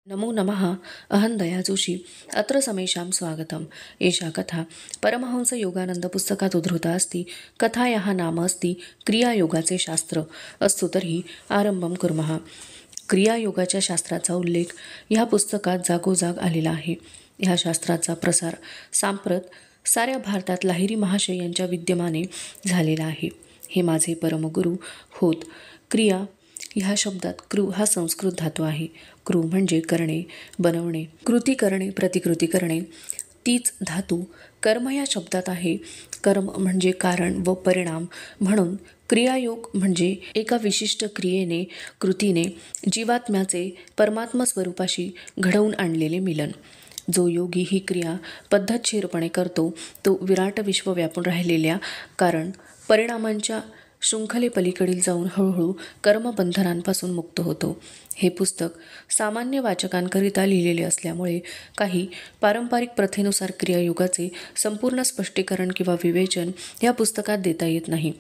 नमो नमः। अहं दया जोशी। अत्र समेषां स्वागतम्। एषा कथा परमहंस योगानंद पुस्तकात उद्धृता अस्ति। कथायाः नाम अस्ति क्रियायोगाचे शास्त्र। अस्तु तर्हि आरंभं कुर्मः। क्रियायोगाच्या शास्त्राचा उल्लेख ह्या पुस्तकात जागोजाग आलेला आहे। ह्या शास्त्राचा प्रसार सांप्रत साऱ्या भारतात लाहिरी महाशय यांच्या विद्यमाने झालेला आहे। हे माझे परमगुरू होत। क्रिया ह्या शब्दात कृ हा संस्कृत धातू आहे। कृ म्हणजे करणे, बनवणे, कृती करणे, प्रतिकृती करणे। तीच धातू कर्म या शब्दात आहे। कर्म म्हणजे कारण व परिणाम, म्हणून क्रियायोग म्हणजे एका विशिष्ट क्रियेने, कृतीने जीवात्म्याचे परमात्म स्वरूपाशी घडवून आणलेले मिलन। जो योगी ही क्रिया पद्धतशीरपणे करतो तो विराट विश्व व्यापून राहिलेल्या कारण परिणामांच्या शृंखलेपलीकडील जाऊन हळूहळू कर्मबंधनांपासून मुक्त होतो। हे पुस्तक सामान्य वाचकांकरिता लिहिलेले असल्यामुळे काही पारंपरिक प्रथेनुसार क्रियायोगाचे संपूर्ण स्पष्टीकरण किंवा विवेचन या पुस्तकात देता येत नाही।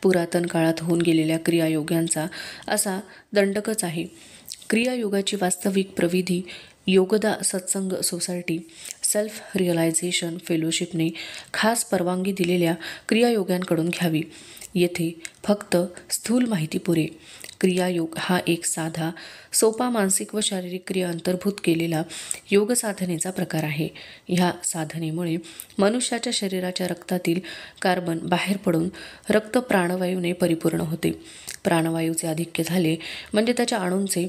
पुरातन काळात होऊन गेलेल्या क्रियायोगांचा असा दंडकच आहे। क्रियायोगाची वास्तविक प्रविधी योगदा सत्संग सोसायटी सेल्फ रिअलायझेशन फेलोशिपने खास परवानगी दिलेल्या क्रियायोगांकडून घ्यावी। येथे फक्त स्थूल माहिती पुरे। क्रियायोग हा एक साधा, सोपा मानसिक व शारीरिक क्रिया अंतर्भूत केलेला योग साधनेचा प्रकार आहे। ह्या साधनेमुळे मनुष्याच्या शरीराच्या रक्तातील कार्बन बाहेर पडून रक्त प्राणवायूने परिपूर्ण होते। प्राणवायूचे आधिक्य झाले म्हणजे त्याच्या अणूंचे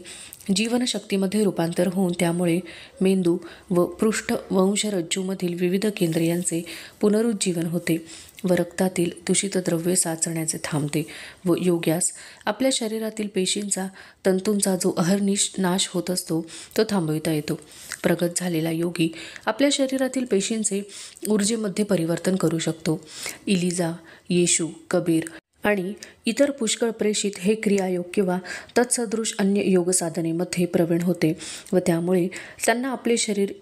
जीवनशक्तीमध्ये रूपांतर होऊन त्यामुळे मेंदू व पृष्ठवंशरज्जूमधील विविध केंद्रियांचे पुनरुज्जीवन होते व रक्तातील दूषित द्रव्ये साचण्याचे थांबते व योग्यास आपल्या शरीरातील पेशींचा, तंतूंचा जो अहर्निश नाश होत असतो तो थांबविता येतो। प्रगत झालेला योगी आपल्या शरीरातील पेशींचे ऊर्जेमध्ये परिवर्तन करू शकतो। इलिजा, येशू, कबीर आणि इतर पुष्कळ प्रेषित हे क्रियायोग किंवा तत्सदृश अन्य योग साधनेमध्ये प्रवीण होते व त्यामुळे त्यांना आपले शरीर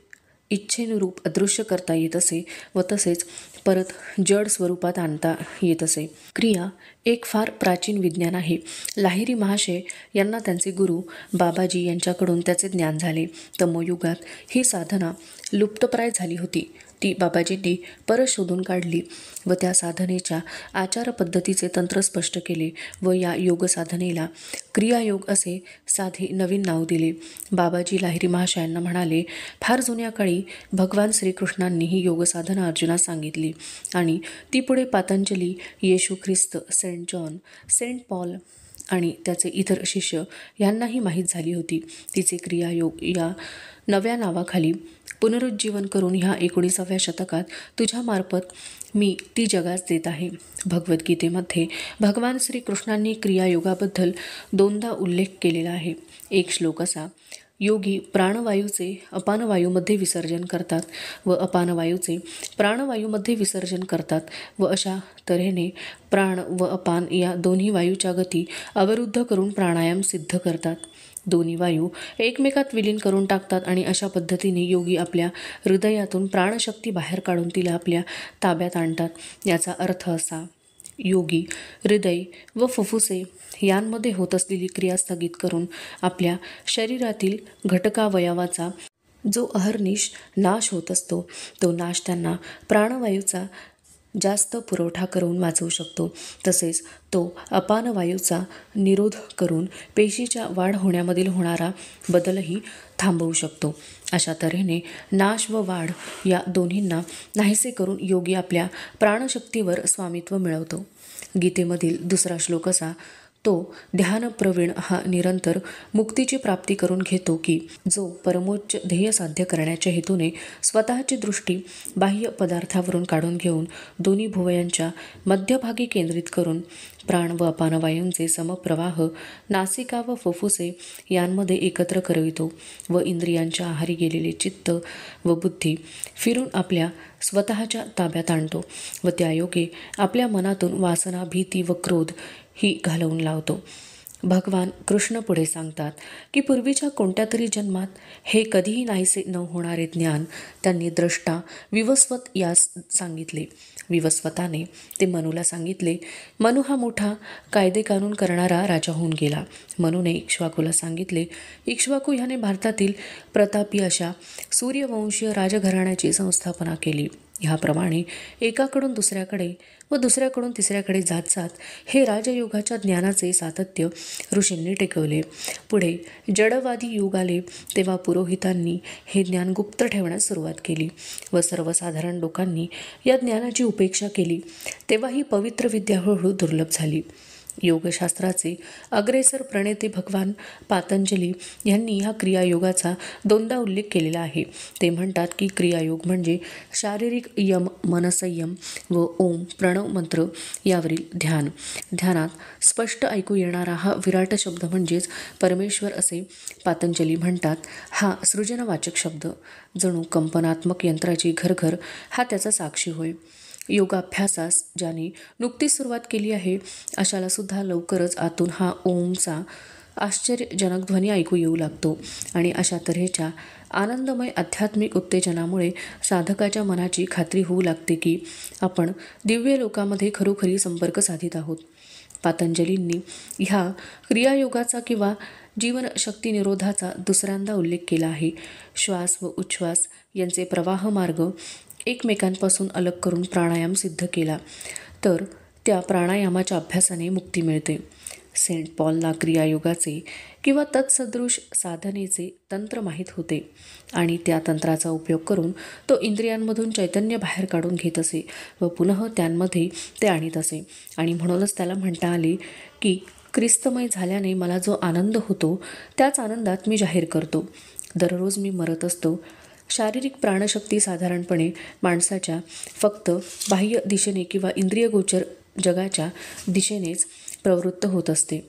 इच्छेनुरूप अदृश्य करता येत असे व तसेच परत जड स्वरूपात आणता येत असे। क्रिया एक फार प्राचीन विज्ञान आहे। लाहिरी महाशय यांना त्यांचे गुरु बाबाजी यांच्याकडून त्याचे ज्ञान झाले। तमोयुगात ही साधना लुप्तप्राय झाली होती। ती बाबाजींनी परत शोधून काढली व त्या साधनेच्या आचार पद्धतीचे तंत्र स्पष्ट केले व या योग साधनेला क्रियायोग असे साधे नवीन नाव दिले। बाबाजी लाहिरी महाशयांना म्हणाले, फार जुन्या काळी भगवान श्रीकृष्णांनी ही योग साधना अर्जुनास सांगितली आणि ती पुढे पातंजली, येशू ख्रिस्त, सेंट जॉन, सेंट पॉल आणि त्याचे इतर शिष्य यांनाही माहीत झाली होती। तिचे क्रियायोग या नव्या नावाखाली पुनरुज्जीवन करून ह्या 19व्या शतकात तुझ्यामार्फत मी ती जगास देत आहे। भगवद्गीतेमध्ये भगवान श्रीकृष्णांनी क्रियायोगाबद्दल दोनदा उल्लेख केलेला आहे। एक श्लोक असा, योगी प्राणवायूचे अपानवायूमध्ये विसर्जन करतात व अपानवायूचे प्राणवायूमध्ये विसर्जन करतात व अशा तऱ्हेने प्राण व अपान या दोन्ही वायूच्या गती अवरुद्ध करून प्राणायाम सिद्ध करतात। दोन्ही वायू एकमेकात विलीन करून टाकतात आणि अशा पद्धतीने योगी आपल्या हृदयातून प्राणशक्ती बाहेर काढून तिला आपल्या ताब्यात आणतात। याचा अर्थ असा, योगी हृदय व फुफ्फुसे यांमध्ये होत असलेली क्रिया स्थगित करून आपल्या शरीरातील घटकावयवाचा जो अहर्निश नाश होत असतो तो नाश त्यांना प्राणवायूचा जास्त पुरवठा करून वाचवू शकतो। तसेच तो अपानवायूचा निरोध करून पेशीच्या वाढ होण्यामधील होणारा बदलही थांबवू शकतो। अशा तऱ्हेने नाश व वाढ या दोन्हींना नाहीसे करून योगी आपल्या प्राणशक्तीवर स्वामित्व मिळवतो। गीतेमधील दुसरा श्लोक असा, तो ध्यान प्रवीण हा निरंतर मुक्तीची प्राप्ती करून घेतो की जो परमोच्च ध्येय साध्य करण्याच्या हेतूने स्वतःची दृष्टी बाह्य पदार्थावरून काढून घेऊन दोन्ही भुवयांच्या मध्यभागी केंद्रित करून प्राण व अपानवायूंचे समप्रवाह नासिका व फुफ्फुसे यांमध्ये एकत्र करवितो व इंद्रियांच्या आहारी गेलेले चित्त व बुद्धी फिरून आपल्या स्वतःच्या ताब्यात आणतो व त्यायोगे आपल्या मनातून वासना, भीती व क्रोध ही घालवून लावतो। भगवान कृष्ण पुढे सांगतात की पूर्वीच्या कोणत्या तरी जन्मात हे कधीही नाहीसे न होणारे ज्ञान त्यांनी द्रष्टा विवस्वत यास सांगितले. विवस्वताने ते मनूला सांगितले. मनू हा मोठा कायदेकानून करणारा राजा होऊन गेला. मनूने इक्ष्वाकूला सांगितले. इक्ष्वाकू ह्याने भारतातील प्रतापी अशा सूर्यवंशीय राजघराण्याची संस्थापना केली. ह्याप्रमाणे एकाकडून दुसऱ्याकडे व दुसऱ्याकडून तिसऱ्याकडे जात जात हे राजयोगाच्या ज्ञानाचे सातत्य ऋषींनी टेकवले. पुढे जडवादी युग आले तेव्हा पुरोहितांनी हे ज्ञान गुप्त ठेवण्यास सुरुवात केली व सर्वसाधारण लोकांनी या ज्ञानाची उपेक्षा केली. तेव्हा ही पवित्र विद्या हळूहळू दुर्लभ झाली. योगशास्त्राचे अग्रेसर प्रणेते भगवान पातंजली यांनी ह्या क्रियायोगाचा दोनदा उल्लेख केलेला आहे. ते म्हणतात की क्रियायोग म्हणजे शारीरिक यम, मनसंयम व ओम प्रणव मंत्र यावरील ध्यान. ध्यानात स्पष्ट ऐकू येणारा हा विराट शब्द म्हणजेच परमेश्वर असे पातंजली म्हणतात. हा सृजनवाचक शब्द जणू कंपनात्मक यंत्राची घरघर हा त्याचा साक्षी होय. योगाभ्यासास ज्याने नुकतीच सुरुवात केली आहे अशाला सुद्धा लवकरच आतून हा ओमचा आश्चर्यजनक ध्वनी ऐकू येऊ लागतो आणि अशा तऱ्हेच्या आनंदमय आध्यात्मिक उत्तेजनामुळे साधकाच्या मनाची खात्री होऊ लागते की आपण दिव्य लोकामध्ये खरोखरी संपर्क साधित आहोत. पातंजलींनी ह्या क्रियायोगाचा किंवा जीवनशक्ती निरोधाचा दुसऱ्यांदा उल्लेख केला आहे. श्वास व उच्छ्वास यांचे प्रवाह मार्ग एकमेकांपासून अलग करून प्राणायाम सिद्ध केला तर त्या प्राणायामाच्या अभ्यासाने मुक्ती मिळते. सेंट पॉलला क्रियायोगाचे किंवा तत्सदृश साधनेचे तंत्र माहीत होते आणि त्या तंत्राचा उपयोग करून तो इंद्रियांमधून चैतन्य बाहेर काढून घेत असे व पुनः त्यांमध्ये ते आणीत असे आणि म्हणूनच त्याला म्हणता आले की ख्रिस्तमय झाल्याने मला जो आनंद होतो त्याच आनंदात मी जाहीर करतो. दररोज मी मरत असतो. शारीरिक प्राणशक्ती साधारणपणे माणसाच्या फक्त बाह्य दिशेने किंवा इंद्रियगोचर जगाच्या दिशेनेच प्रवृत्त होत असते.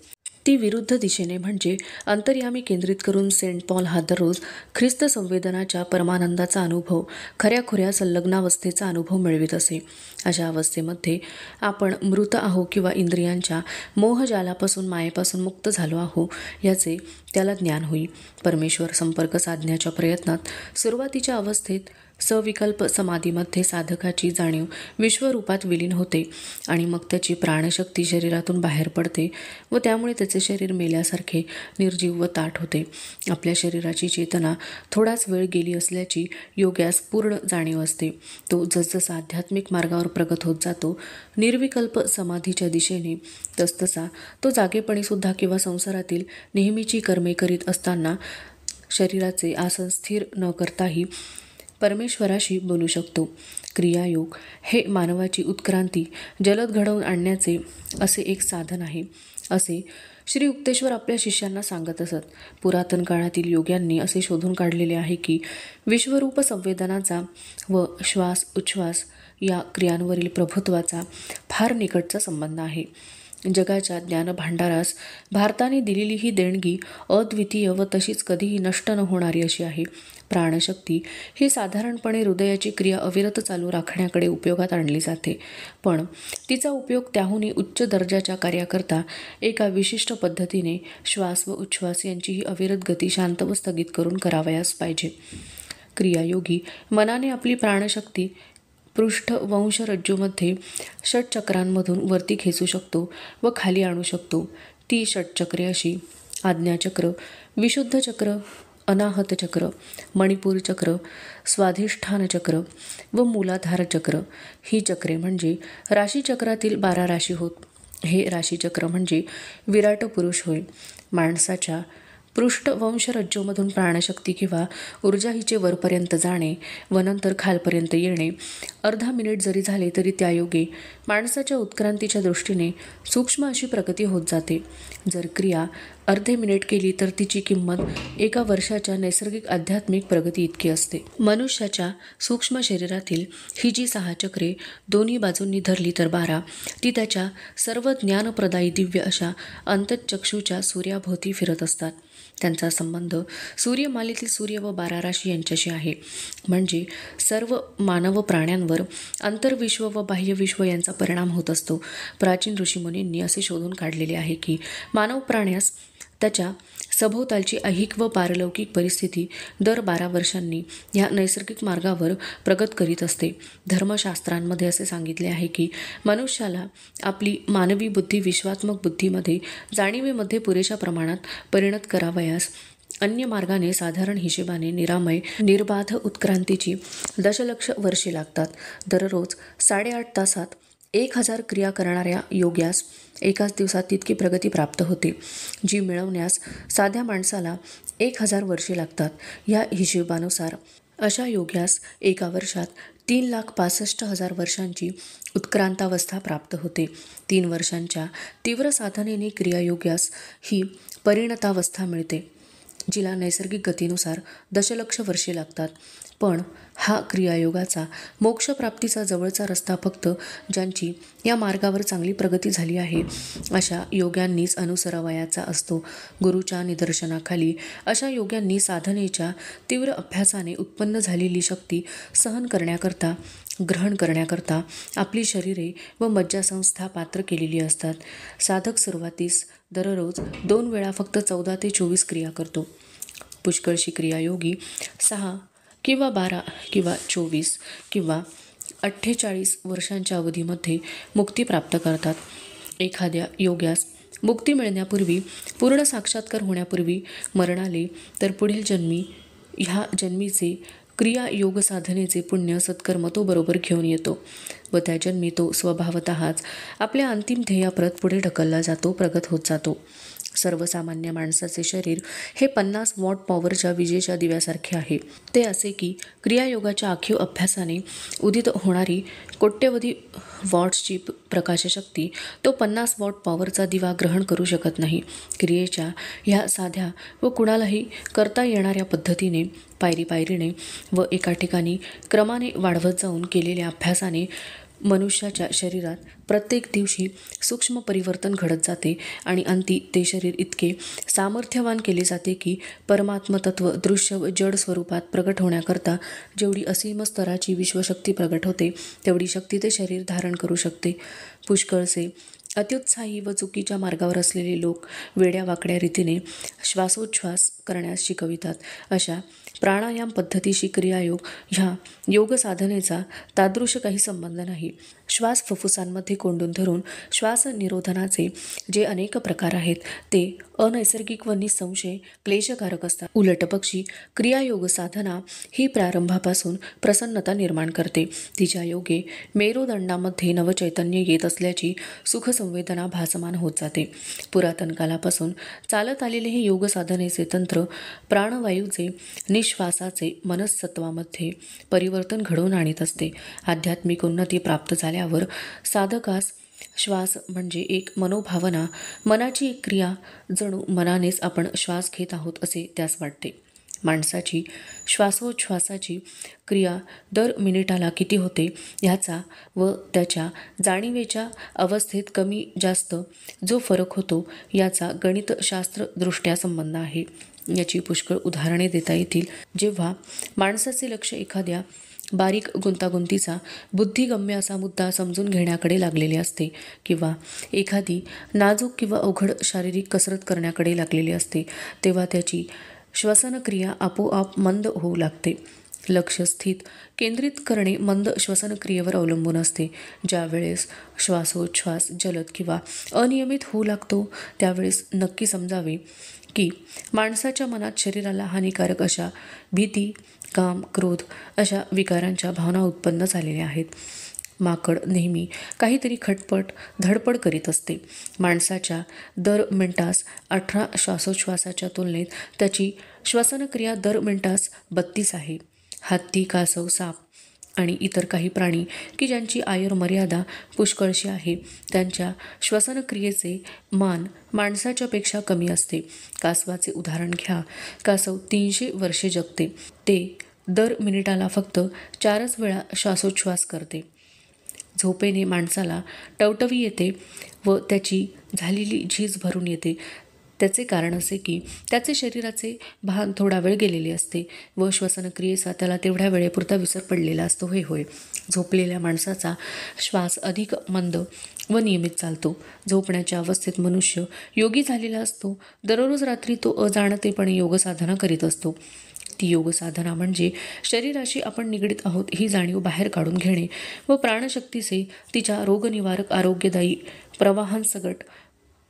ती विरुद्ध दिशेने म्हणजे अंतर्यामी केंद्रित करून सेंट पॉल हा दररोज ख्रिस्त संवेदनाच्या परमानंदाचा अनुभव, खऱ्याखुऱ्या संलग्नावस्थेचा अनुभव मिळवित असे. अशा अवस्थेमध्ये आपण मृत आहो किंवा इंद्रियांच्या मोहजालापासून, मायेपासून मुक्त झालो आहो याचे त्याला ज्ञान होई. परमेश्वर संपर्क साधण्याच्या प्रयत्नात सुरुवातीच्या अवस्थेत सविकल्प समाधीमध्ये साधकाची जाणीव विश्वरूपात विलीन होते आणि मग त्याची प्राणशक्ती शरीरातून बाहेर पडते व त्यामुळे त्याचे शरीर मेल्यासारखे निर्जीव व ताठ होते. आपल्या शरीराची चेतना थोडाच वेळ गेली असल्याची योग्यास पूर्ण जाणीव असते. तो जसजसा आध्यात्मिक मार्गावर प्रगत होत जातो निर्विकल्प समाधीच्या दिशेने तसतसा तो जागेपणी सुद्धा किंवा संसारातील नेहमीची कर्मे करीत असताना शरीराचे आसन स्थिर न करताही परमेश्वराशी बोलू शकतो. क्रियायोग हे मानवाची उत्क्रांती जलद घडवून आणण्याचे असे एक साधन आहे असे श्री युक्तेश्वर आपल्या शिष्यांना सांगत असत. पुरातन काळातील योग्यांनी असे शोधून काढलेले आहे की विश्वरूप संवेदनाचा व श्वास उच्छ्वास या क्रियांवरील प्रभुत्वाचा फार निकटचा संबंध आहे. जगाच्या ज्ञानभांडारास भारताने दिलेली ही देणगी अद्वितीय व तशीच कधीही नष्ट न होणारी अशी आहे. प्राणशक्ती ही साधारणपणे हृदयाची क्रिया अविरत चालू राखण्याकडे उपयोगात आणली जाते, पण तिचा उपयोग त्याहूनही उच्च दर्जाच्या कार्याकरता एका विशिष्ट पद्धतीने श्वास व उच्छ्वास यांचीही अविरत गती शांत व स्थगित करून करावयास पाहिजे. क्रियायोगी मनाने आपली प्राणशक्ती पृष्ठवंशरज्जूमध्ये षटचक्रांमधून वरती खेचू शकतो व खाली आणू शकतो. ती षटचक्रे अशी आज्ञाचक्र, विशुद्ध चक्र, अनाहत चक्र, मणिपूर चक्र, स्वाधिष्ठान चक्र व मूलाधार चक्र ही चक्रे म्हणजे राशीचक्रातील 12 राशी होत. हे राशीचक्र म्हणजे विराट पुरुष होय. माणसाच्या पृष्ठवंशरज्जूमधून प्राणशक्ती किंवा ऊर्जा हिचे वरपर्यंत जाणे व नंतर खालपर्यंत येणे अर्धा मिनिट जरी झाले तरी त्यायोगे माणसाच्या उत्क्रांतीच्या दृष्टीने सूक्ष्म अशी प्रगती होत जाते. जर क्रिया अर्धे मिनिट केली तर तिची किंमत 1 वर्षाच्या नैसर्गिक आध्यात्मिक प्रगती इतकी असते. मनुष्याच्या सूक्ष्म शरीरातील ही जी 6 चक्रे दोन्ही बाजूंनी धरली तर 12 ती त्याच्या सर्व ज्ञानप्रदायी दिव्य अशा अंतःचक्षूच्या सूर्याभोवती फिरत असतात. त्यांचा संबंध सूर्यमालेतील सूर्य व 12 राशी यांच्याशी आहे. म्हणजे सर्व मानव प्राण्यांवर अंतर्विश्व व बाह्यविश्व यांचा परिणाम होत असतो. प्राचीन ऋषीमुनींनी असे शोधून काढलेले आहे की मानव प्राण्यास त्याच्या सभोवतालची ऐहिक व पारलौकिक परिस्थिती दर 12 वर्षांनी या नैसर्गिक मार्गावर प्रगत करीत असते. धर्मशास्त्रांमध्ये असे सांगितले आहे की मनुष्याला आपली मानवी बुद्धी विश्वात्मक बुद्धीमध्ये जाणीवेमध्ये पुरेशा प्रमाणात परिणत करावयास अन्य मार्गाने साधारण हिशेबाने निरामय निर्बाध उत्क्रांतीची दशलक्ष वर्षे लागतात. दररोज 8.5 तासात 1000 क्रिया करणाऱ्या योग्यास एकाच दिवसात तितकी प्रगती प्राप्त होते, जी मिळवण्यास साध्या माणसाला 1000 वर्षे लागतात. या हिशेबानुसार अशा योग्यास एका वर्षात 3,65,000 वर्षांची उत्क्रांतावस्था प्राप्त होते. 3 वर्षांच्या तीव्र साधनेने क्रियायोग्यास ही परिणतावस्था मिळते, जिला नैसर्गिक गतीनुसार दशलक्ष वर्षे लागतात. पण हा क्रियायोगाचा मोक्षप्राप्तीचा जवळचा रस्ता फक्त ज्यांची या मार्गावर चांगली प्रगती झाली आहे अशा योग्यांनीच अनुसरावयाचा असतो. गुरूच्या निदर्शनाखाली अशा योग्यांनी साधनेच्या तीव्र अभ्यासाने उत्पन्न झालेली शक्ती सहन करण्याकरता, ग्रहण करण्याकरता आपली शरीरे व मज्जासंस्था पात्र केलेली असतात. साधक सुरुवातीस दररोज 2 वेळा फक्त 14 ते 24 क्रिया करतो. पुष्कळशी क्रियायोगी 6 किंवा 12 किंवा 24 किंवा 48 वर्षांच्या अवधीमध्ये मुक्ती प्राप्त करतात. एखाद्या योग्यास मुक्ती मिळण्यापूर्वी, पूर्ण साक्षात्कार होण्यापूर्वी मरण आले तर पुढील जन्मी ह्या जन्मीचे क्रिया योग साधनेचे पुण्य सत्कर्म तो बरोबर घेऊन येतो व त्या जन्मी तो स्वभावतःच आपल्या अंतिम ध्येयाप्रत पुढे ढकलला जातो, प्रगत होत जातो. सर्वसामान्य माणसाचे शरीर हे 50 वॉट पॉवरच्या विजेच्या दिव्यासारखे आहे. ते असे की क्रियायोगाच्या आखीव अभ्यासाने उदित होणारी कोट्यवधी वॉट्सची प्रकाशशक्ती तो 50 वॉट पॉवरचा दिवा ग्रहण करू शकत नाही. क्रियेच्या ह्या साध्या व कुणालाही करता येणाऱ्या पद्धतीने, पायरीने व एका ठिकाणी क्रमाने वाढवत जाऊन केलेल्या अभ्यासाने मनुष्याच्या शरीरात प्रत्येक दिवशी सूक्ष्म परिवर्तन घडत जाते आणि अंती ते शरीर इतके सामर्थ्यवान केले जाते की परमात्मतत्व दृश्य व जड स्वरूपात प्रगट होण्याकरता जेवढी असीम स्तराची विश्वशक्ती प्रगट होते तेवढी शक्ती ते शरीर धारण करू शकते. पुष्कळसे अत्युत्साही व चुकीच्या मार्गावर असलेले लोक वेड्या वाकड्या रीतीने श्वासोच्छ्वास करण्यास शिकवितात. अशा प्राणायाम पद्धतीशी क्रियायोग ह्या योग साधनेचा तादृश काही संबंध नाही. श्वास फुफ्फुसांमध्ये कोंडून धरून श्वास निरोधनाचे जे अनेक प्रकार आहेत ते अनैसर्गिक व निसंशय क्लेशकारक असतात. उलटपक्षी क्रियायोग साधना ही प्रारंभापासून प्रसन्नता निर्माण करते. तिच्या योगे मेरुदंडामध्ये नवचैतन्य येत असल्याची सुखसंवेदना भासमान होत जाते. पुरातन कालापासून चालत आलेले हे योग साधनेचे तंत्र प्राणवायूचे निश्वासाचे मनस्सत्वामध्ये परिवर्तन घडवून आणीत असते. आध्यात्मिक उन्नती प्राप्त झाल्यावर साधकास श्वास म्हणजे एक मनोभावना, मनाची एक क्रिया, जणू मनानेच आपण श्वास घेत आहोत असे त्यास वाटते. माणसाची श्वासोच्छ्वासाची क्रिया दर मिनिटाला किती होते ह्याचा व त्याच्या जाणीवेच्या अवस्थेत कमी जास्त जो फरक होतो याचा गणितशास्त्रदृष्ट्या संबंध आहे. याची पुष्कळ उदाहरणे देता येतील. जेव्हा माणसाचे लक्ष एखाद्या बारीक गुंतागुंतीचा बुद्धिगम्य असा मुद्दा समजून घेण्याकडे लागलेले असते किंवा एखादी नाजूक किंवा अवघड शारीरिक कसरत करण्याकडे लागलेली असते, तेव्हा त्याची श्वसनक्रिया आपोआप मंद होऊ लागते. लक्ष स्थित केंद्रित करणे मंद श्वसनक्रियेवर अवलंबून असते. ज्या वेळेस श्वासोच्छ्वास जलद किंवा अनियमित होऊ लागतो त्यावेळेस नक्की समजावे की माणसाच्या मनात शरीराला हानिकारक अशा भीती, काम, क्रोध अशा विकारांच्या भावना उत्पन्न झालेल्या आहेत. माकड नेहमी काहीतरी खटपट, धडपड करीत असते. माणसाच्या दर मिनिटास 18 श्वासोच्छ्वासाच्या तुलनेत त्याची श्वसनक्रिया दर मिनिटास 32 आहे. हत्ती, कासव, साप आणि इतर काही प्राणी की ज्यांची आयुर्मर्यादा पुष्कळशी आहे त्यांच्या श्वसनक्रियेचे मान माणसाच्या पेक्षा कमी असते. कासवाचे उदाहरण घ्या. कासव 300 वर्षे जगते. ते दर मिनिटाला फक्त 4 वेळा श्वासोच्छ्वास करते. झोपेने माणसाला टवटवी येते व त्याची झालेली झीज भरून येते. त्याचे कारण असे की त्याचे शरीराचे भान थोडा वेळ गेलेले असते व श्वसनक्रियेचा त्याला तेवढ्या वेळेपुरता विसर पडलेला असतो. होय, झोपलेल्या माणसाचा श्वास अधिक मंद व नियमित चालतो. झोपण्याच्या अवस्थेत मनुष्य योगी झालेला असतो. दररोज रात्री तो अजाणतेपणे योगसाधना करीत असतो. ती योगसाधना म्हणजे शरीराशी आपण निगडीत आहोत ही जाणीव बाहेर काढून घेणे व प्राणशक्तीचे तिच्या रोगनिवारक आरोग्यदायी प्रवाहांसकट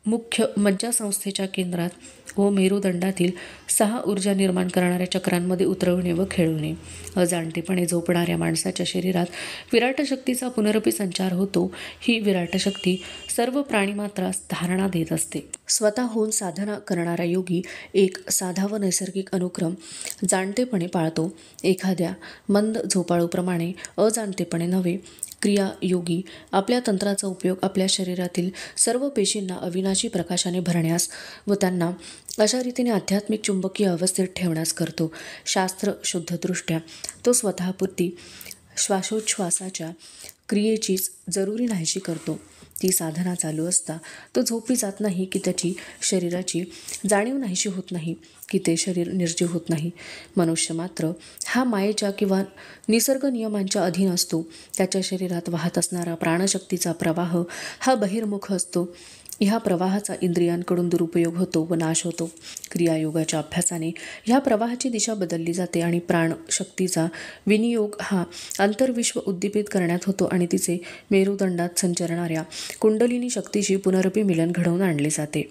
मुख्य मज्जासंस्थेच्या केंद्रात व मेरुदंडातील 6 ऊर्जा निर्माण करणाऱ्या चक्रांमध्ये उतरवणे व खेळवणे. अजाणतेपणे झोपणाऱ्या माणसाच्या शरीरात विराट शक्तीचा पुनरपी संचार होतो. ही विराट शक्ती सर्व प्राणीमात्रास धारणा देत असते. स्वतःहून साधना करणारा योगी एक साधा व नैसर्गिक अनुक्रम जाणतेपणे पाळतो. एखाद्या मंद झोपाळूप्रमाणे अजाणतेपणे नव्हे. क्रियायोगी आपल्या तंत्राचा उपयोग आपल्या शरीरातील सर्व पेशींना अविनाशी प्रकाशाने भरण्यास व त्यांना अशा रीतीने आध्यात्मिक चुंबकीय अवस्थेत ठेवण्यास करतो. शास्त्र शुद्धदृष्ट्या तो स्वतःपुरती श्वासोच्छ्वासाच्या क्रियेचीच जरुरी नाहीशी करतो. ती साधना चालू असता तो झोपी जात नाही की त्याची शरीराची जाणीव नाहीशी होत नाही की ते शरीर निर्जीव होत नाही. मनुष्य मात्र हा मायेच्या किंवा निसर्ग नियमांच्या अधीन असतो. त्याच्या शरीरात वाहत असणारा प्राणशक्तीचा प्रवाह हा बहिर्मुख असतो. ह्या प्रवाहाचा इंद्रियांकडून दुरुपयोग होतो व नाश होतो. क्रियायोगाच्या अभ्यासाने ह्या प्रवाहाची दिशा बदलली जाते आणि प्राणशक्तीचा विनियोग हा अंतर्विश्व उद्दीपित करण्यात होतो आणि तिचे मेरुदंडात संचरणाऱ्या कुंडलिनी शक्तीशी पुनरपी मिलन घडवून आणले जाते.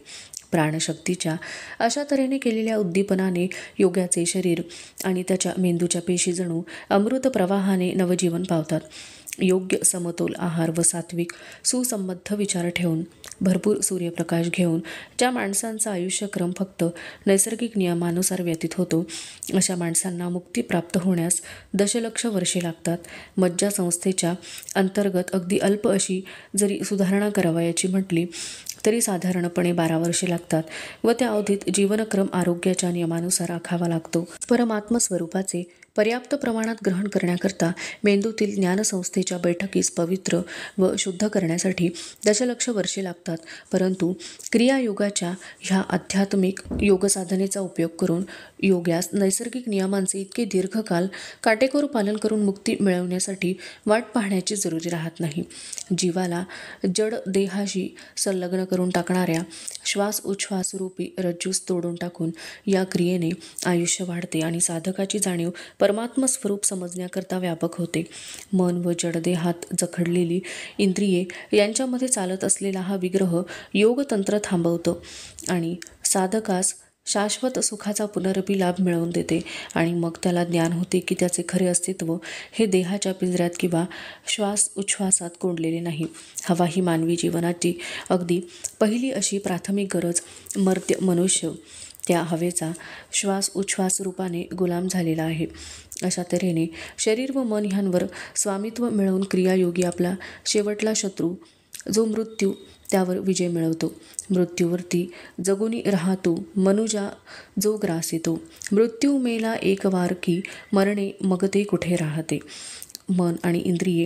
प्राणशक्तीच्या अशा तऱ्हेने केलेल्या उद्दीपनाने योग्याचे शरीर आणि त्याच्या मेंदूच्या पेशी जणू अमृत प्रवाहाने नवजीवन पावतात. योग्य समतोल आहार व सात्विक सुसंबद्ध विचार ठेवून भरपूर सूर्यप्रकाश घेऊन ज्या माणसांचा आयुष्यक्रम फक्त नैसर्गिक नियमानुसार व्यतीत होतो अशा माणसांना मुक्ती प्राप्त होण्यास दशलक्ष वर्षे लागतात. मज्जासंस्थेच्या अंतर्गत अगदी अल्प अशी जरी सुधारणा करावयाची म्हटली तरी साधारणपणे 12 वर्षे लागतात व त्या अवधीत जीवनक्रम आरोग्याच्या नियमानुसार आखावा लागतो. परमात्म स्वरूपाचे पर्याप्त प्रमाणात ग्रहण करण्याकरता मेंदूतील ज्ञानसंस्थेच्या बैठकीस पवित्र व शुद्ध करण्यासाठी दशलक्ष वर्षे लागतात. परंतु क्रियायोगाच्या ह्या आध्यात्मिक योगसाधनेचा उपयोग करून योग्यास नैसर्गिक नियमांचे इतके दीर्घकाल काटेकोर पालन करून मुक्ती मिळवण्यासाठी वाट पाहण्याची जरुरी राहत नाही. जीवाला जड देहाशी संलग्न करून टाकणाऱ्या श्वास उच्छ्वास रूपी रज्जूस तोडून टाकून या क्रियेने आयुष्य वाढते आणि साधकाची जाणीव परमात्म स्वरूप समजण्याकरता व्यापक होते. मन व जडदेहात जखडलेली इंद्रिये यांच्यामध्ये चालत असलेला हा विग्रह योगतंत्र थांबवतो आणि साधकास शाश्वत सुखाचा पुनरपी लाभ मिळवून देते आणि मग त्याला ज्ञान होते की त्याचे खरे अस्तित्व हे देहाच्या पिंजऱ्यात किंवा श्वास उच्छ्वासात कोंडलेले नाही. हवा ही मानवी जीवनाची अगदी पहिली अशी प्राथमिक गरज. मर्त्य मनुष्य त्या हवेचा श्वास उच्छ्वास रूपाने गुलाम झालेला आहे. अशा तऱ्हेने शरीर व मन ह्यांवर स्वामित्व मिळवून क्रियायोगी आपला शेवटला शत्रू जो मृत्यू त्यावर विजय मिळवतो. मृत्यूवरती जगुनी राहतो मनुजा जो ग्रासितो. मृत्यू मेला एक वार की मरणे मग ते कुठे राहते. मन आणि इंद्रिये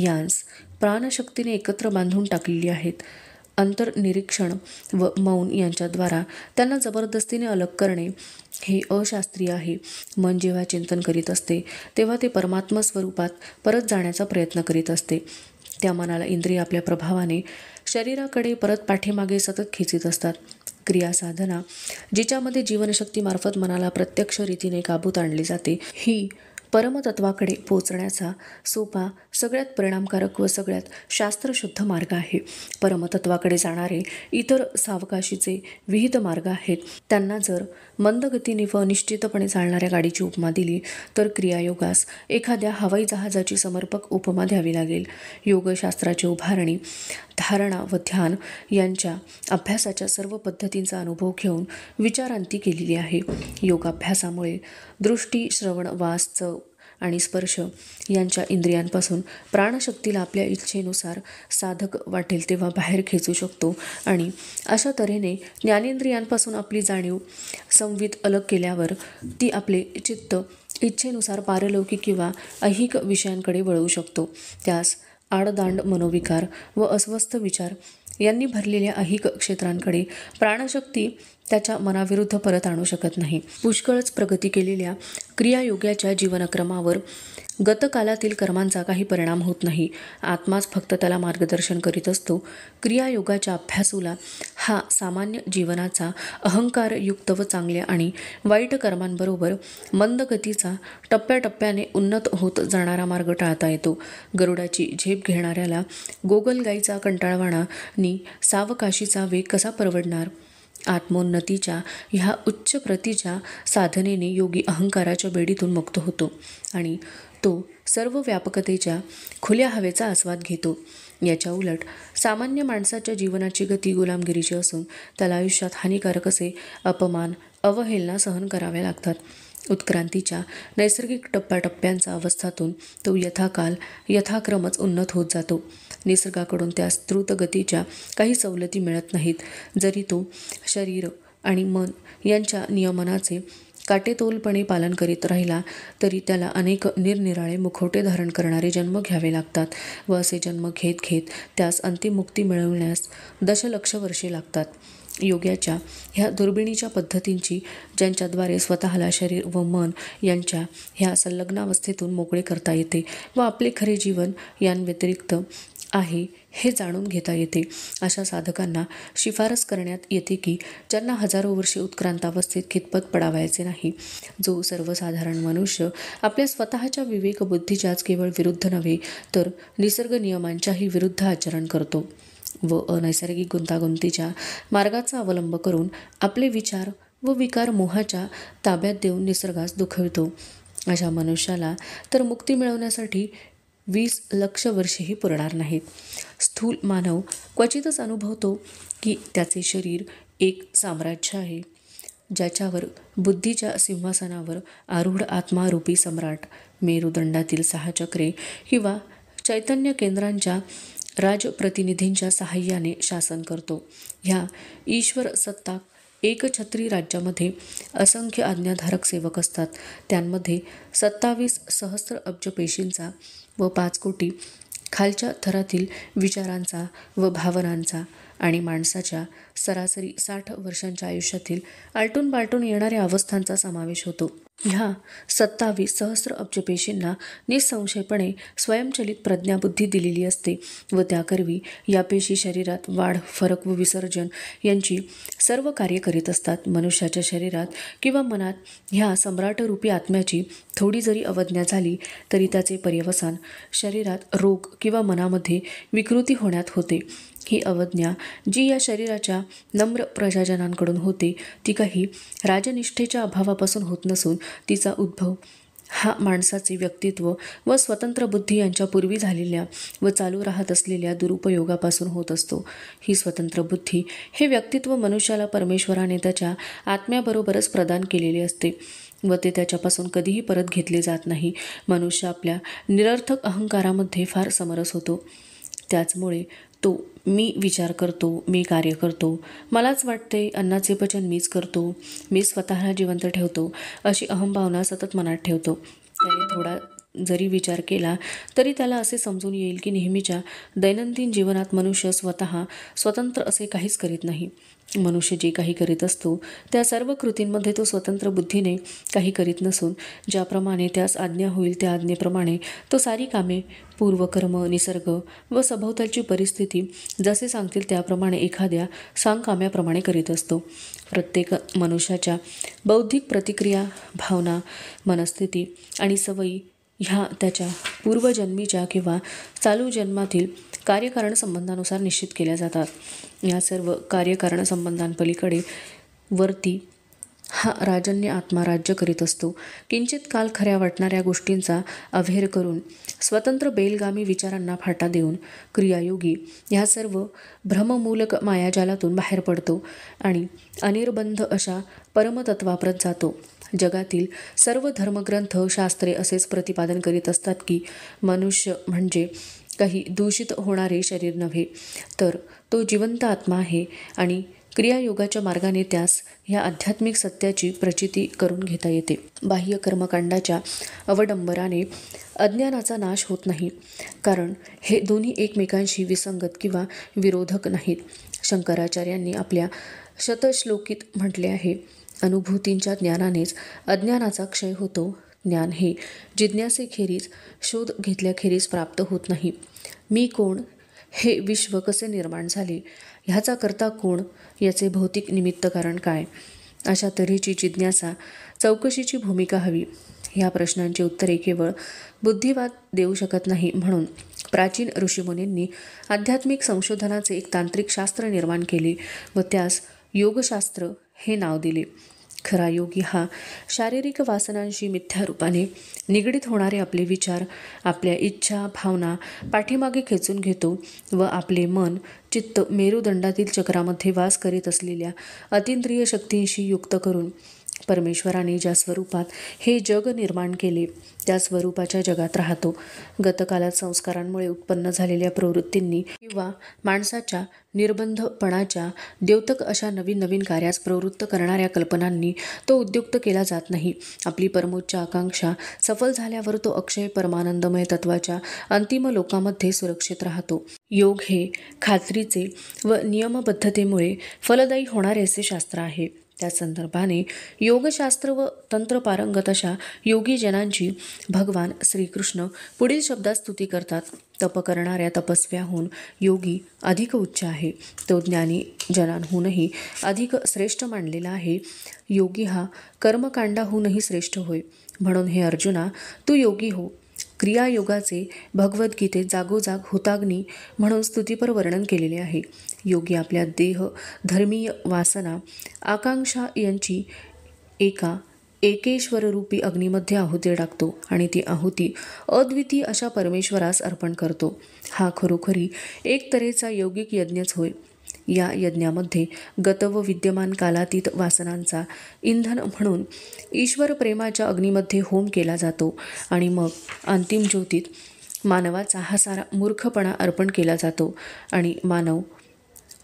यांस प्राणशक्तीने एकत्र बांधून टाकलेली आहेत. अंतर्निरीक्षण व मौन यांच्याद्वारा त्यांना जबरदस्तीने अलग करणे हे अशास्त्रीय आहे. मन जेव्हा चिंतन करीत असते तेव्हा ते परमात्मा स्वरूपात परत जाण्याचा प्रयत्न करीत असते. त्या मनाला इंद्रिय आपल्या प्रभावाने शरीराकडे परत पाठीमागे सतत खेचीत असतात. क्रियासाधना जिच्यामध्ये जीवनशक्तीमार्फत मनाला प्रत्यक्ष रीतीने काबूत आणले जाते ही परमतत्वाकडे पोचण्याचा सोपा, सगळ्यात परिणामकारक व सगळ्यात शास्त्रशुद्ध मार्ग आहे. परमतत्वाकडे जाणारे इतर सावकाशीचे विहित मार्ग आहेत. त्यांना जर मंदगतीने व अनिश्चितपणे चालणाऱ्या गाडीची उपमा दिली तर क्रियायोगास एखाद्या हवाई जहाजाची समर्पक उपमा द्यावी लागेल. योगशास्त्राची उभारणी, धारणा व ध्यान यांच्या अभ्यासाच्या सर्व पद्धतींचा अनुभव घेऊन विचारांती केलेली आहे. योगाभ्यासामुळे दृष्टी, श्रवण, वास, चव आणि स्पर्श यांच्या इंद्रियांपासून प्राणशक्तीला आपल्या इच्छेनुसार साधक वाटेल तेव्हा बाहेर खेचू शकतो आणि अशा तऱ्हेने ज्ञानेंद्रियांपासून आपली जाणीव संवित अलग केल्यावर ती आपले चित्त इच्छेनुसार पारलौकिक किंवा ऐहिक विषयांकडे वळवू शकतो. त्यास आडदांड मनोविकार व अस्वस्थ विचार यांनी भरलेल्या ऐहिक क्षेत्रांकडे प्राणशक्ती त्याच्या मनाविरुद्ध परत आणू शकत नाही. पुष्कळच प्रगती केलेल्या क्रियायोगाच्या जीवनक्रमावर गतकालातील कर्मांचा काही परिणाम होत नाही. आत्माच फक्त त्याला मार्गदर्शन करीत असतो. क्रियायोगाच्या अभ्यासूला हा सामान्य जीवनाचा अहंकारयुक्त व चांगल्या आणि वाईट कर्मांबरोबर मंद गतीचा टप्प्याटप्प्याने उन्नत होत जाणारा मार्ग टाळता येतो. गरुडाची झेप घेणाऱ्याला गोगलगाईचा कंटाळवाणा नि सावकाशीचा वेग कसा परवडणार? आत्मोन्नतीच्या ह्या उच्च प्रतीच्या साधनेने योगी अहंकाराच्या बेडीतून मुक्त होतो आणि तो सर्व व्यापकतेच्या खुल्या हवेचा आस्वाद घेतो. याच्या उलट सामान्य माणसाच्या जीवनाची गती गुलामगिरीची असून त्याला आयुष्यात हानिकारक असे अपमान, अवहेलना सहन कराव्या लागतात. उत्क्रांतीच्या नैसर्गिक टप्प्याटप्प्यांचा अवस्थातून तो यथाकाल यथाक्रमच उन्नत होत जातो. निसर्गाकडून त्यास द्रुत गतीच्या काही सवलती मिळत नाहीत. जरी तो शरीर आणि मन यांच्या नियमनाचे काटेतोलपणे पालन करीत राहिला तरी त्याला अनेक निरनिराळे मुखवटे धारण करणारे जन्म घ्यावे लागतात व असे जन्म घेत घेत त्यास अंतिम मुक्ती मिळवण्यास दशलक्ष वर्षे लागतात. योग्याच्या ह्या दुर्बिणीच्या पद्धतींची ज्यांच्याद्वारे स्वतःला शरीर व मन यांच्या ह्या संलग्नावस्थेतून मोकळे करता येते व आपले खरे जीवन यांव्यतिरिक्त आहे हे जाणून घेता येते, अशा साधकांना शिफारस करण्यात येते की ज्यांना हजारो वर्षे उत्क्रांतावस्थेत खितपत पडावायचे नाही. जो सर्वसाधारण मनुष्य आपल्या स्वतःच्या विवेकबुद्धीच्याच केवळ विरुद्ध नव्हे तर निसर्ग नियमांच्याही विरुद्ध आचरण करतो व अनैसर्गिक गुंतागुंतीच्या मार्गाचा अवलंब करून आपले विचार व विकार मोहाच्या ताब्यात देऊन निसर्गास दुखवितो, अशा मनुष्याला तर मुक्ती मिळवण्यासाठी 20 लक्ष वर्षेही पुरणार नाहीत. स्थूल मानव क्वचितच अनुभवतो की त्याचे शरीर एक साम्राज्य आहे, ज्याच्यावर बुद्धीच्या सिंहासनावर आरूढ आत्मारूपी सम्राट मेरुदंडातील 6 चक्रे किंवा चैतन्य केंद्रांच्या राजप्रतिनिधींच्या साहाय्याने शासन करतो. ह्या ईश्वर सत्ता एकछत्री राज्यामध्ये असंख्य आज्ञाधारक सेवक असतात. त्यांमध्ये 27 सहस्र अब्ज पेशींचा व 5 कोटी खालच्या थरातील विचारांचा व भावनांचा आणि माणसाच्या सरासरी 60 वर्षांच्या आयुष्यातील आलटून पालटून येणाऱ्या अवस्थांचा समावेश होतो. ह्या 27 सहस्र अब्ज पेशींना निःसंशयपणे स्वयंचलित प्रज्ञाबुद्धी दिलेली असते व त्याकरवी या पेशी शरीरात वाढ, फरक व विसर्जन यांची सर्व कार्य करीत असतात. मनुष्याच्या शरीरात किंवा मनात ह्या सम्राटरूपी आत्म्याची थोडी जरी अवज्ञा झाली तरी त्याचे पर्यवसान शरीरात रोग किंवा मनामध्ये विकृती होण्यात होते. ही अवज्ञा जी या शरीराच्या नम्र प्रजाजनांकडून होते ती काही राजनिष्ठेच्या अभावापासून होत नसून तिचा उद्भव हा माणसाचे व्यक्तित्व व स्वतंत्र बुद्धी यांच्या पूर्वी झालेल्या व चालू राहत असलेल्या दुरुपयोगापासून होत असतो. ही स्वतंत्र बुद्धी हे व्यक्तित्व मनुष्याला परमेश्वराने त्याच्या आत्म्याबरोबरच प्रदान केलेले असते व ते त्याच्यापासून कधीही परत घेतले जात नाही. मनुष्य आपल्या निरर्थक अहंकारामध्ये फार समरस होतो. त्याचमुळे तो मी विचार करतो, मी कार्य करतो, मलाच वाटते, अन्नाचे पचन मीच करतो, मी स्वतःला जिवंत ठेवतो, अशी अहंभावना सतत मनात ठेवतो. त्याने थोडा जरी विचार केला तरी त्याला असे समजून येईल की नेहमीच्या दैनंदिन जीवनात मनुष्य स्वतंत्र असे काहीच करीत नाही. मनुष्य जे काही करीत असतो त्या सर्व कृतींमध्ये तो स्वतंत्र बुद्धीने काही करीत नसून ज्याप्रमाणे त्यास आज्ञा होईल त्या आज्ञेप्रमाणे तो सारी कामे, पूर्वकर्म, निसर्ग व सभोवतालची परिस्थिती जसे सांगतील त्याप्रमाणे एखाद्या सांगकाम्याप्रमाणे करीत असतो. प्रत्येक मनुष्याच्या बौद्धिक प्रतिक्रिया, भावना, मनस्थिती आणि सवयी ह्या त्याच्या पूर्वजन्मीच्या किंवा चालू जन्मातील कार्यकारण संबंधानुसार निश्चित केल्या जातात. या सर्व कार्यकारण संबंधांपलीकडे वरती हा राजन्य आत्मा राज्य करीत असतो. किंचित काल खऱ्या वाटणाऱ्या गोष्टींचा अव्हेर करून स्वतंत्र बेलगामी विचारांना फाटा देऊन क्रियायोगी ह्या सर्व भ्रममूलक मायाजालातून बाहेर पडतो आणि अनिर्बंध अशा परमतत्वाप्रत जातो. जगातील सर्व धर्मग्रंथ, शास्त्रे असेच प्रतिपादन करीत असतात की मनुष्य म्हणजे काही दूषित होणारे शरीर नव्हे, तर तो जिवंत आत्मा आहे आणि क्रियायोगाच्या मार्गाने त्यास ह्या आध्यात्मिक सत्याची प्रचिती करून घेता येते. बाह्य कर्मकांडाच्या अवडंबराने अज्ञानाचा नाश होत नाही, कारण हे दोन्ही एकमेकांशी विसंगत किंवा विरोधक नाहीत. शंकराचार्यांनी आपल्या शतश्लोकीत म्हटले आहे, अनुभूतींच्या ज्ञानानेच अज्ञानाचा क्षय होतो. ज्ञान हे जिज्ञासेखेरीज, शोध घेतल्याखेरीज प्राप्त होत नाही. मी कोण, हे विश्व कसे निर्माण झाले, ह्याचा करता कोण, याचे भौतिक निमित्त कारण काय, अशा तऱ्हेची जिज्ञासा, चौकशीची भूमिका हवी. ह्या प्रश्नांची उत्तरे केवळ बुद्धिवाद देऊ शकत नाही. म्हणून प्राचीन ऋषीमुनींनी आध्यात्मिक संशोधनाचे एक तांत्रिक शास्त्र निर्माण केले व त्यास योगशास्त्र हे नाव दिले. खरा योगी हा शारीरिक वासनांशी मिथ्या रूपाने निगडीत होणारे आपले विचार, आपल्या इच्छा, भावना पाठीमागे खेचून घेतो व आपले मन, चित्त मेरुदंडातील चक्रामध्ये वास करीत असलेल्या अतींद्रिय शक्तींशी युक्त करून परमेश्वराने ज्या स्वरूपात हे जग निर्माण केले त्या स्वरूपाच्या जगात राहतो. गतकालात संस्कारांमुळे उत्पन्न झालेल्या प्रवृत्तींनी किंवा माणसाच्या निर्बंधपणाच्या द्योतक अशा नवीन नवीन कार्यास प्रवृत्त करणाऱ्या कल्पनांनी तो उद्युक्त केला जात नाही. आपली परमोच्च आकांक्षा सफल झाल्यावर तो अक्षय परमानंदमय तत्वाच्या अंतिम लोकामध्ये सुरक्षित राहतो. योग हे खात्रीचे व नियमबद्धतेमुळे फलदायी होणारे असे शास्त्र आहे. त्या संदर्भाने योगशास्त्र व तंत्रपारंगत अशा योगी जनांची भगवान श्रीकृष्ण पुढील शब्दात स्तुती करतात. तप करणाऱ्या तपस्व्याहून योगी अधिक उच्च आहे. तो ज्ञानी जनांहूनही अधिक श्रेष्ठ मानलेला आहे. योगी हा कर्मकांडाहूनही श्रेष्ठ होय. म्हणून हे अर्जुना, तू योगी हो. क्रियायोगाचे भगवद्गीतेत जागोजाग हुताग्नी म्हणून स्तुतीपर वर्णन केलेले आहे. योगी आपल्या देह, धर्मीय वासना, आकांक्षा यांची एकेश्वररूपी अग्नीमध्ये आहुती टाकतो आणि ती आहुती अद्वितीय अशा परमेश्वरास अर्पण करतो. हा खरोखरी एक तऱ्हेचा यौगिक यज्ञच होय. या यज्ञामध्ये गत व विद्यमान कालातीत वासनांचा इंधन म्हणून ईश्वर प्रेमाच्या अग्नीमध्ये होम केला जातो आणि मग अंतिम ज्योतीत मानवाचा हा सारा मूर्खपणा अर्पण केला जातो आणि मानव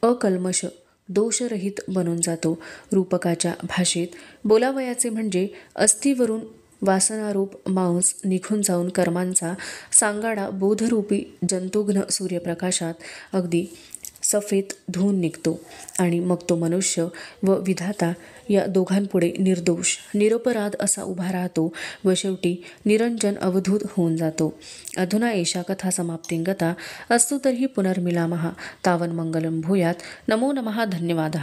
अकल्मश दोषरहित बनून जातो. रूपकाच्या भाषेत बोलावयाचे म्हणजे अस्थीवरून वासनारूप मांस निघून जाऊन कर्मांचा सांगाडा बोधरूपी जंतुघ्न सूर्यप्रकाशात अगदी सफेद धुवून निघतो आणि मग तो मनुष्य व विधाता या दोघांपुढे निर्दोष, निरपराध असा उभा राहतो व शेवटी निरंजन अवधूत होऊन जातो. अधुना एषा कथा समाप्तिं गता. अस्तु तर्हि पुनर्मिलामः. तावन् मंगलं भूयात्. नमो नमः. धन्यवादः.